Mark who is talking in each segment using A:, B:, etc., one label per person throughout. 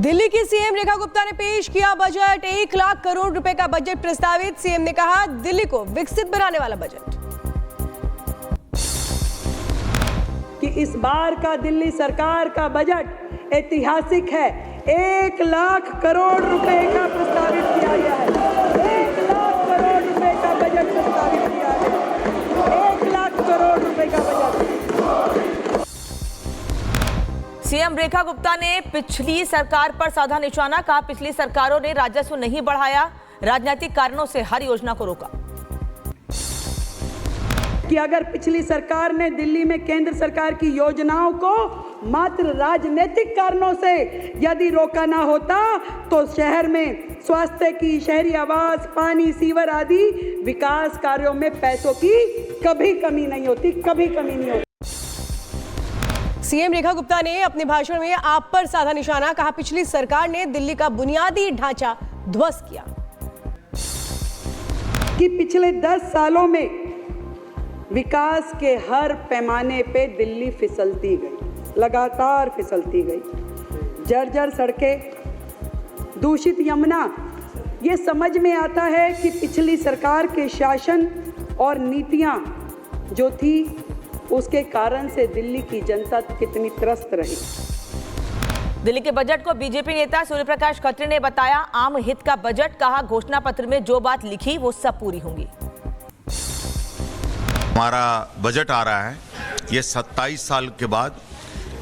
A: दिल्ली की सीएम रेखा गुप्ता ने पेश किया बजट। 1 लाख करोड़ रुपए का बजट प्रस्तावित। सीएम ने कहा दिल्ली को विकसित बनाने वाला बजट।
B: कि इस बार का दिल्ली सरकार का बजट ऐतिहासिक है। 1 लाख करोड़ रुपए का प्रस्तावित किया गया है। 1 लाख करोड़ रुपए का बजट प्रस्तावित किया गया। 1 लाख करोड़ रुपए का बजट।
C: सीएम रेखा गुप्ता ने पिछली सरकार पर साधा निशाना। कहा पिछली सरकारों ने राजस्व नहीं बढ़ाया, राजनीतिक कारणों से हर योजना को रोका।
B: कि अगर पिछली सरकार ने दिल्ली में केंद्र सरकार की योजनाओं को मात्र राजनीतिक कारणों से यदि रोका ना होता तो शहर में स्वास्थ्य की, शहरी आवास, पानी, सीवर आदि विकास कार्यों में पैसों की कभी कमी नहीं होती, कभी कमी नहीं होती।
A: सीएम रेखा गुप्ता ने अपने भाषण में आप पर साधा निशाना। कहा पिछली सरकार ने दिल्ली का बुनियादी ढांचा ध्वस्त किया।
B: कि पिछले 10 सालों में विकास के हर पैमाने पे दिल्ली फिसलती गई, लगातार फिसलती गई। जर्जर सड़कें, दूषित यमुना। ये समझ में आता है कि पिछली सरकार के शासन और नीतियां जो थी उसके कारण से दिल्ली की जनता कितनी त्रस्त रही।
C: दिल्ली के बजट को बीजेपी नेता सूर्य प्रकाश खत्री ने बताया आम हित का बजट। कहा घोषणा पत्र में जो बात लिखी वो सब पूरी होंगी।
D: हमारा बजट आ रहा है, ये 27 साल के बाद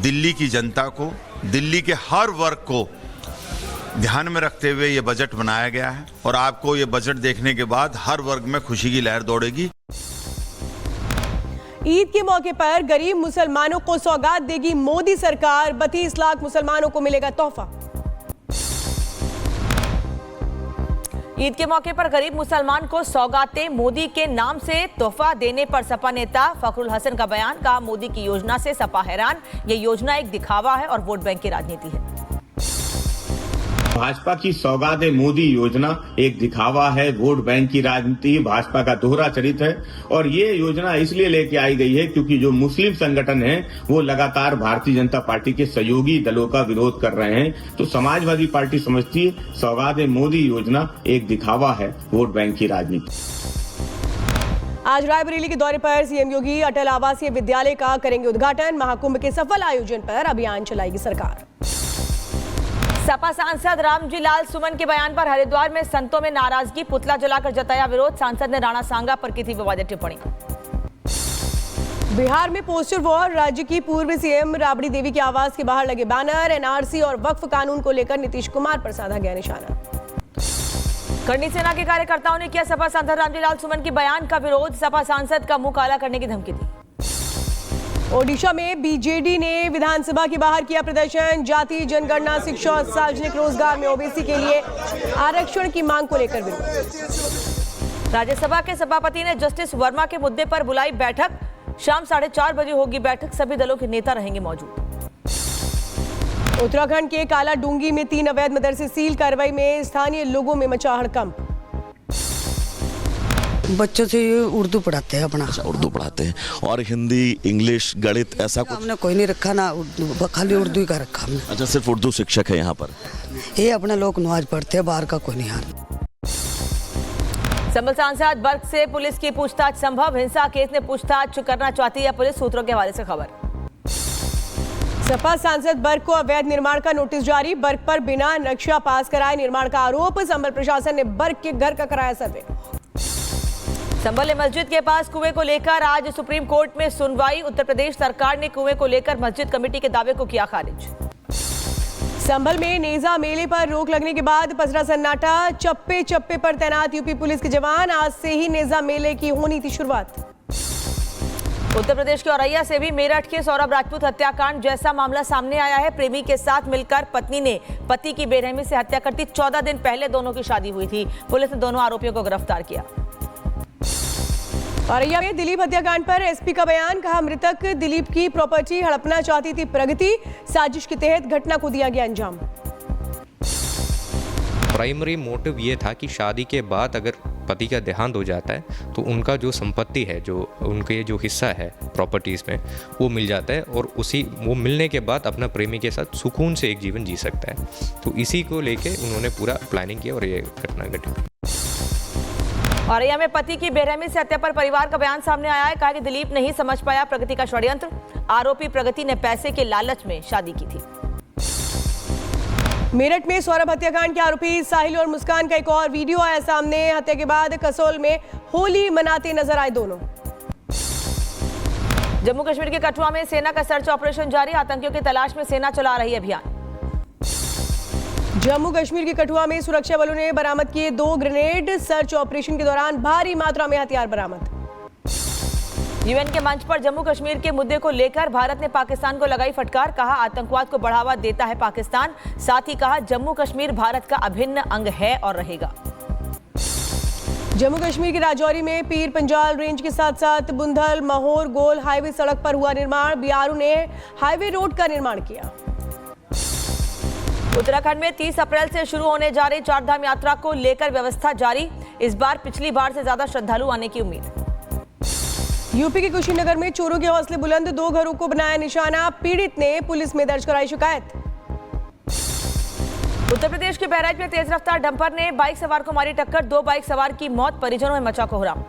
D: दिल्ली की जनता को, दिल्ली के हर वर्ग को ध्यान में रखते हुए ये बजट बनाया गया है और आपको ये बजट देखने के बाद हर वर्ग में खुशी की लहर दौड़ेगी।
A: ईद के मौके पर गरीब मुसलमानों को सौगात देगी मोदी सरकार। 32 लाख मुसलमानों को मिलेगा तोहफा।
C: ईद के मौके पर गरीब मुसलमान को सौगातें, मोदी के नाम से तोहफा देने पर सपा नेता फखरुल हसन का बयान। कहा मोदी की योजना से सपा हैरान, ये योजना एक दिखावा है और वोट बैंक की राजनीति है।
E: भाजपा की सौगात मोदी योजना एक दिखावा है, वोट बैंक की राजनीति, भाजपा का दोहरा चरित्र है। और ये योजना इसलिए लेके आई गई है क्योंकि जो मुस्लिम संगठन है वो लगातार भारतीय जनता पार्टी के सहयोगी दलों का विरोध कर रहे हैं। तो समाजवादी पार्टी समझती है सौगात मोदी योजना एक दिखावा है, वोट बैंक की राजनीति।
A: आज रायबरेली के दौरे पर सीएम योगी अटल आवासीय विद्यालय का करेंगे उद्घाटन। महाकुंभ के सफल आयोजन पर अभियान चलाएगी सरकार।
C: सपा सांसद रामजी लाल सुमन के बयान पर हरिद्वार में संतों में नाराजगी। पुतला जलाकर जताया विरोध। सांसद ने राणा सांगा पर की थी विवादित टिप्पणी।
A: बिहार में पोस्टर वॉर। राज्य की पूर्व सीएम राबड़ी देवी के आवास के बाहर लगे बैनर। एनआरसी और वक्फ कानून को लेकर नीतीश कुमार पर साधा गया निशाना।
C: करनी सेना के कार्यकर्ताओं ने किया सपा सांसद रामजी लाल सुमन के बयान का विरोध। सपा सांसद का मुंह काला करने की धमकी दी।
A: ओडिशा में बीजेडी ने विधानसभा के बाहर किया प्रदर्शन। जाति जनगणना, शिक्षा और सार्वजनिक रोजगार में ओबीसी के लिए आरक्षण की मांग को लेकर विरोध।
C: राज्यसभा के सभापति ने जस्टिस वर्मा के मुद्दे पर बुलाई बैठक। शाम 4:30 बजे होगी बैठक। सभी दलों के नेता रहेंगे मौजूद।
A: उत्तराखंड के काला डूंगी में 3 अवैध मदरसे सील। कार्रवाई में स्थानीय लोगों में मचा हड़कंप।
F: बच्चों से उर्दू पढ़ाते हैं अपना।
G: उर्दू पढ़ाते हैं और हिंदी, इंग्लिश, गणित ऐसा कुछ
F: हमने कोई नहीं रखा ना, खाली उर्दू ही का रखा हमने।
G: अच्छा, सिर्फ उर्दू शिक्षक है यहाँ पर।
F: ये अपने लोग नमाज पढ़ते हैं, बाहर का कोई नहीं।
C: संभल सांसद बर्क से पुलिस की पूछताछ संभव। हिंसा केस में पूछताछ करना चाहती है पुलिस, सूत्रों के हवाले से खबर।
A: सपा सांसद बर्क को अवैध निर्माण का नोटिस जारी। बर्क पर बिना नक्शा पास कराए निर्माण का आरोप। संभल प्रशासन ने बर्क के घर का कराया सर्वे। संभल मस्जिद के पास कुएं को लेकर आज सुप्रीम कोर्ट में सुनवाई। उत्तर प्रदेश सरकार ने कुएं को लेकर मस्जिद कमेटी के दावे को किया खारिज। संभल में नेजा मेले पर रोक लगने के बाद पसरा सन्नाटा। चप्पे चप्पे पर तैनात यूपी पुलिस के जवान। आज से ही नेजा मेले की होनी थी शुरुआत। उत्तर प्रदेश के औरैया से भी मेरठ के सौरभ राजपूत हत्याकांड जैसा मामला सामने आया है। प्रेमी के साथ मिलकर पत्नी ने पति की बेरहमी से हत्या कर दी। 14 दिन पहले दोनों की शादी हुई थी। पुलिस ने दोनों आरोपियों को गिरफ्तार किया। औरैया में दिलीप हत्याकांड पर एसपी का बयान। कहा मृतक दिलीप की प्रॉपर्टी हड़पना चाहती थी प्रगति। साजिश के तहत घटना को दिया गया अंजाम।
H: प्राइमरी मोटिव ये था कि शादी के बाद अगर पति का देहांत हो जाता है तो उनका जो संपत्ति है, जो उनके जो हिस्सा है प्रॉपर्टीज़ में, वो मिल जाता है और वो मिलने के बाद अपना प्रेमी के साथ सुकून से एक जीवन जी सकता है। तो इसी को लेके उन्होंने पूरा प्लानिंग किया और ये घटना घटी।
C: औरैया में पति की बेरहमी से हत्या पर परिवार का बयान सामने आया है। कहा कि दिलीप नहीं समझ पाया प्रगति का षड्यंत्र। आरोपी प्रगति ने पैसे के लालच में शादी की थी।
A: मेरठ में सौरभ हत्याकांड के आरोपी साहिल और मुस्कान का एक और वीडियो आया सामने। हत्या के बाद कसोल में होली मनाते नजर आए दोनों।
C: जम्मू कश्मीर के कठुआ में सेना का सर्च ऑपरेशन जारी। आतंकियों की तलाश में सेना चला रही अभियान।
A: जम्मू कश्मीर के कठुआ में सुरक्षा बलों ने बरामद किए 2 ग्रेनेड। सर्च ऑपरेशन के दौरान भारी मात्रा में हथियार बरामद।
C: यूएन के मंच पर जम्मू कश्मीर के मुद्दे को लेकर भारत ने पाकिस्तान को लगाई फटकार। कहा आतंकवाद को बढ़ावा देता है पाकिस्तान। साथ ही कहा जम्मू कश्मीर भारत का अभिन्न अंग है और रहेगा।
A: जम्मू कश्मीर के राजौरी में पीर पंजाल रेंज के साथ साथ बुंधल महोर गोल हाईवे सड़क पर हुआ निर्माण। बीआरओ ने हाईवे रोड का निर्माण किया।
C: उत्तराखंड में 30 अप्रैल से शुरू होने जा रही चारधाम यात्रा को लेकर व्यवस्था जारी। इस बार पिछली बार से ज्यादा श्रद्धालु आने की उम्मीद।
A: यूपी के कुशीनगर में चोरों के हौसले बुलंद। 2 घरों को बनाया निशाना। पीड़ित ने पुलिस में दर्ज कराई शिकायत।
C: उत्तर प्रदेश के बहराइच में तेज रफ्तार डंपर ने बाइक सवार को मारी टक्कर। 2 बाइक सवार की मौत। परिजनों में मचा कोहराम।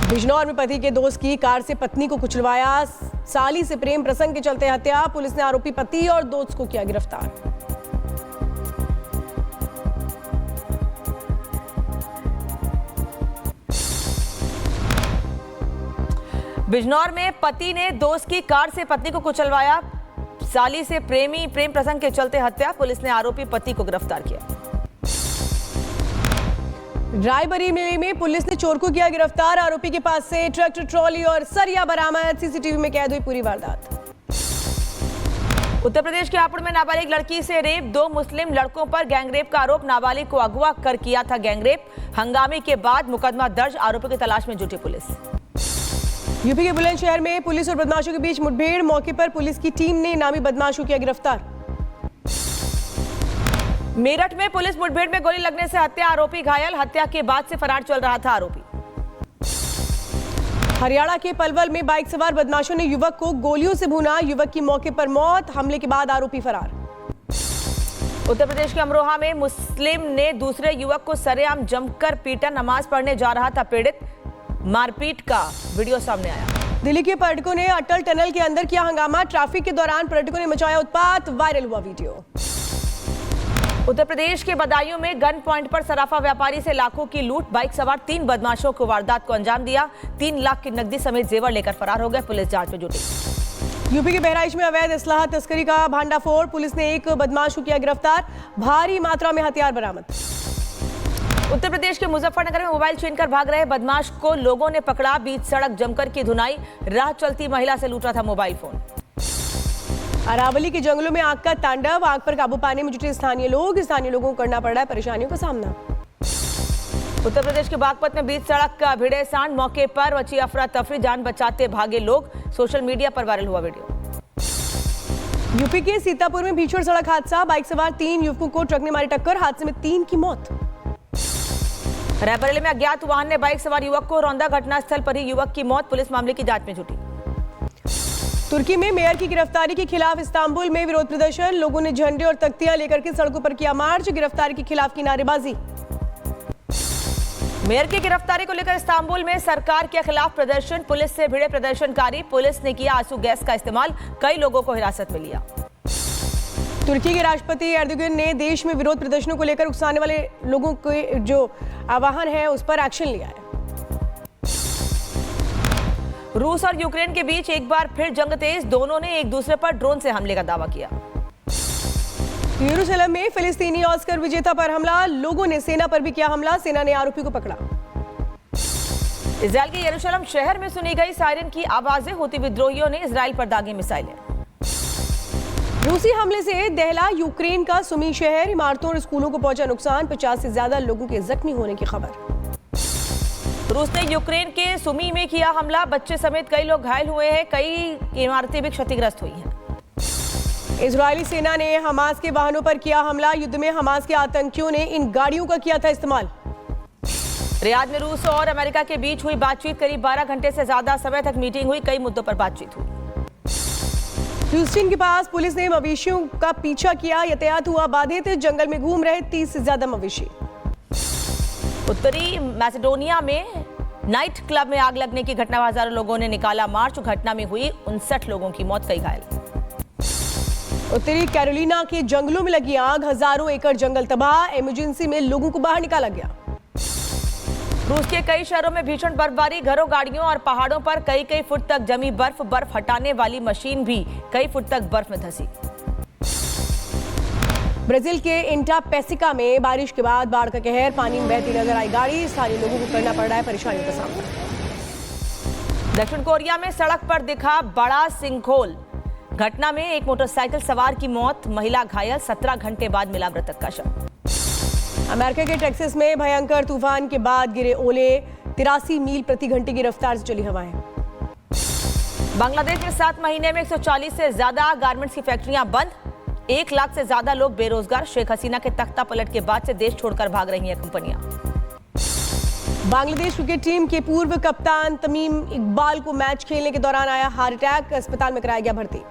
A: बिजनौर में पति के दोस्त की कार से पत्नी को कुचलवाया। साली से प्रेम प्रसंग के चलते हत्या। पुलिस ने आरोपी पति और दोस्त को किया गिरफ्तार।
C: बिजनौर में पति ने दोस्त की कार से पत्नी को कुचलवाया। साली से प्रेम प्रसंग के चलते हत्या। पुलिस ने आरोपी पति को गिरफ्तार किया।
A: रायबरेली में पुलिस ने चोर को किया गिरफ्तार। आरोपी के पास से ट्रैक्टर ट्रॉली और सरिया बरामद। सीसीटीवी में कैद हुई पूरी वारदात।
C: उत्तर प्रदेश के हापुड़ में नाबालिग लड़की से रेप। 2 मुस्लिम लड़कों पर गैंगरेप का आरोप। नाबालिग को अगवा कर किया था गैंगरेप। हंगामे के बाद मुकदमा दर्ज। आरोपियों की तलाश में जुटी पुलिस।
A: यूपी के बुलंदशहर में पुलिस और बदमाशों के बीच मुठभेड़। मौके पर पुलिस की टीम ने नामी बदमाशों किया गिरफ्तार।
C: मेरठ में पुलिस मुठभेड़ में गोली लगने से हत्या। आरोपी घायल। हत्या के बाद से फरार चल रहा था आरोपी।
A: हरियाणा के पलवल में बाइक सवार बदमाशों ने युवक को गोलियों से भूना। युवक की मौके पर मौत। हमले के बाद आरोपी फरार।
C: उत्तर प्रदेश के अमरोहा में मुस्लिम ने दूसरे युवक को सरेआम जमकर पीटा। नमाज पढ़ने जा रहा था पीड़ित। मारपीट का वीडियो सामने आया।
A: दिल्ली के पर्यटकों ने अटल टनल के अंदर किया हंगामा। ट्रैफिक के दौरान पर्यटकों ने मचाया उत्पात। वायरल हुआ वीडियो।
C: उत्तर प्रदेश के बदायूं में गन पॉइंट पर सराफा व्यापारी से लाखों की लूट। बाइक सवार 3 बदमाशों को वारदात को अंजाम दिया। 3 लाख की नकदी समेत जेवर लेकर फरार हो गए। पुलिस जांच में जुटी।
A: यूपी के बहराइच में अवैध असलाह तस्करी का भांडाफोड़। पुलिस ने एक बदमाश को किया गिरफ्तार। भारी मात्रा में हथियार बरामद।
C: उत्तर प्रदेश के मुजफ्फरनगर में मोबाइल छीनकर भाग रहे बदमाश को लोगों ने पकड़ा। बीच सड़क जमकर की धुनाई। राह चलती महिला से लूटा था मोबाइल फोन।
A: अरावली के जंगलों में आग का तांडव। आग पर काबू पाने में जुटे स्थानीय लोगों को करना पड़ रहा है परेशानियों का सामना।
C: उत्तर प्रदेश के बागपत में बीच सड़क का भिड़े सांड। मौके पर मची अफरा तफरी। जान बचाते भागे लोग। सोशल मीडिया पर वायरल हुआ वीडियो।
A: यूपी के सीतापुर में भीषण सड़क हादसा। बाइक सवार 3 युवकों को ट्रक ने मारी टक्कर। हादसे में 3 की मौत।
C: रायबरेली में अज्ञात वाहन ने बाइक सवार युवक को रौंदा। घटनास्थल पर ही युवक की मौत। पुलिस मामले की जांच में जुटी।
A: तुर्की में मेयर की गिरफ्तारी के खिलाफ इस्तांबुल में विरोध प्रदर्शन। लोगों ने झंडे और तख्तियां लेकर के सड़कों पर किया मार्च। गिरफ्तारी के खिलाफ की नारेबाजी।
C: मेयर की गिरफ्तारी को लेकर इस्तांबुल में सरकार के खिलाफ प्रदर्शन। पुलिस से भिड़े प्रदर्शनकारी। पुलिस ने किया आंसू गैस का इस्तेमाल। कई लोगों को हिरासत में लिया।
A: तुर्की के राष्ट्रपति एर्दोगन ने देश में विरोध प्रदर्शनों को लेकर उकसाने वाले लोगों के जो आह्वान है उस पर एक्शन लिया है।
C: रूस और यूक्रेन के बीच एक बार फिर जंग तेज। दोनों ने एक दूसरे पर ड्रोन से हमले का दावा किया।
A: यरूशलेम में फिलिस्तीनी ऑस्कर विजेता पर हमला। लोगों ने सेना पर भी किया हमला। सेना ने आरोपी को पकड़ा।
C: इजरायल के यरूशलेम शहर में सुनी गई सायरन की आवाजें। हूती विद्रोहियों ने इजरायल पर दागी मिसाइलें।
A: रूसी हमले से दहला यूक्रेन का सुमी शहर। इमारतों और स्कूलों को पहुंचा नुकसान। 50 से ज्यादा लोगों के जख्मी होने की खबर।
C: रूस ने यूक्रेन के सुमी में किया हमला। बच्चे समेत कई लोग घायल हुए हैं। कई इमारतें भी क्षतिग्रस्त हुई हैं।
A: इजरायली सेना ने हमास के वाहनों पर किया हमला। युद्ध में हमास के आतंकियों ने इन गाड़ियों का किया था इस्तेमाल।
C: रियाद में रूस और अमेरिका के बीच हुई बातचीत। करीब 12 घंटे से ज्यादा समय तक मीटिंग हुई। कई मुद्दों पर बातचीत हुई।
A: ह्यूस्टन के पास पुलिस ने मवेशियों का पीछा किया। यातायात हुआ बाधित। जंगल में घूम रहे 30 से ज्यादा मवेशी।
C: उत्तरी मैसेडोनिया में नाइट क्लब में आग लगने की घटना। हजारों लोगों ने निकाला मार्च। घटना में हुई 59 लोगों की मौत, कई घायल।
A: उत्तरी कैरोलिना के जंगलों में लगी आग। हजारों एकड़ जंगल तबाह। इमरजेंसी में लोगों को बाहर निकाला गया।
C: रूस के कई शहरों में भीषण बर्फबारी। घरों, गाड़ियों और पहाड़ों पर कई फुट तक जमी बर्फ हटाने वाली मशीन भी कई फुट तक बर्फ में धंसी।
A: ब्राजील के इंटा पेसिका में बारिश के बाद बाढ़ का कहर। पानी में बहती नजर आई गाड़ी। स्थानीय लोगों को करना पड़ रहा है परेशानियों का सामना।
C: दक्षिण कोरिया में सड़क पर दिखा बड़ा सिंखोल। घटना में एक मोटरसाइकिल सवार की मौत, महिला घायल। 17 घंटे बाद मिला मृतक का शव।
A: अमेरिका के टेक्सास में भयंकर तूफान के बाद गिरे ओले। 83 मील प्रति घंटे की रफ्तार से चली हवाएं।
C: बांग्लादेश में 7 महीने में 140 से ज्यादा गारमेंट्स की फैक्ट्रियां बंद। 1 लाख से ज्यादा लोग बेरोजगार। शेख हसीना के तख्ता पलट के बाद से देश छोड़कर भाग रही हैं कंपनियां।
A: बांग्लादेश क्रिकेट टीम के पूर्व कप्तान तमीम इकबाल को मैच खेलने के दौरान आया हार्ट अटैक। अस्पताल में कराया गया भर्ती।